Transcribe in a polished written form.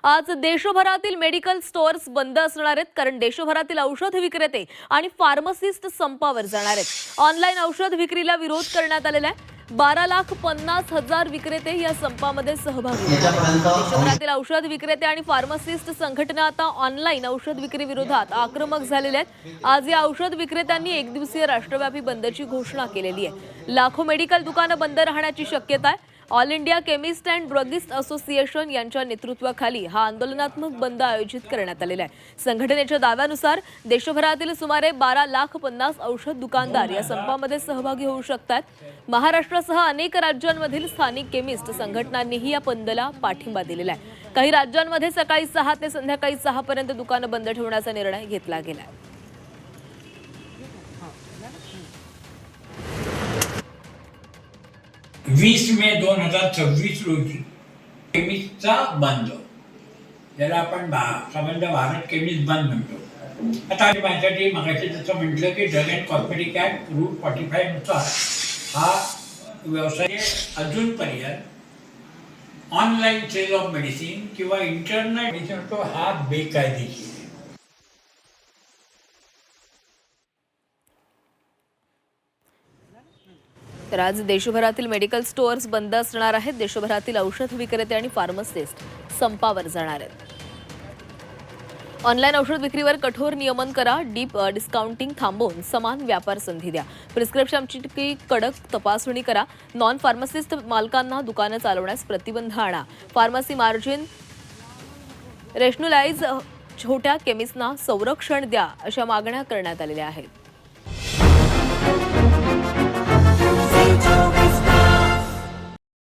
आज देशभरातील medical stores बंद असणार आहेत, कारण देशभरातील औषध विक्रेते आणि फार्मसिस्ट संपावर जाणार आहेत। ऑनलाईन औषध विक्रीला विरोध करण्यात आलेला आहे। 12,50,000 विक्रेते या संपामध्ये सहभागी होणार आहेत। देशभरातील औषध विक्रेते आणि फार्मसिस्ट संघटना आता ऑनलाईन औषध विक्री विरोधात आक्रमक झालेल्या आहेत। आज या औषध विक्रेत्यांनी एकदिवसीय राष्ट्रव्यापी बंदची घोषणा केलेली आहे। लाखो मेडिकल दुकानं बंद राहण्याची शक्यता आहे। All India chemist and druggist association यांच्या नेतृत्वाखाली हा आंदोलनात्मक बंद आयोजित करण्यात आलेला आहे। संघटनेच्या दाव्यानुसार देशभरातील सुमारे 12,50,000 औषध दुकानदार या संपामध्ये सहभागी होऊ शकतात। महाराष्ट्रासह अनेक राज्यांमधील स्थानिक केमिस्ट संघटनांनीही या बंदला पाठिंबा दिलेला आहे। काही राज्यांमध्ये सकाळी 6 ते संध्याकाळी 6 पर्यंत दुकानं बंद ठेवण्याचा निर्णय घेतला गेला आहे। 20 मे 2026 रोजी केमिस्टचा बंद, ज्याला आपण सामान्य भारत केमिस्ट बंद म्हणतो। आता माझ्यासाठी मगाशी जसं म्हटलं की drug and cosmetic act rule 45 नुसार हा व्यवसाय अजूनपर्यंत ऑनलाईन सेल ऑफ मेडिसिन किंवा इंटरनेट मेडिसिन होतो हा बेकायदेशीर आहे। तर आज देशभरातील मेडिकल स्टोअर्स बंद असणार आहेत। देशभरातील औषध विक्रेते आणि फार्मसिस्ट संपावर जाणार आहेत। ऑनलाईन औषध विक्रीवर कठोर नियमन करा, डीप डिस्काउंटिंग थांबवून समान व्यापार संधी द्या, प्रिस्क्रिप्शनची कडक तपासणी करा, नॉन फार्मसिस्ट मालकांना दुकानं चालवण्यास प्रतिबंध आणा, फार्मसी मार्जिन रेशनलाइज छोट्या केमिस्टना संरक्षण द्या, अशा मागण्या करण्यात आलेल्या आहेत।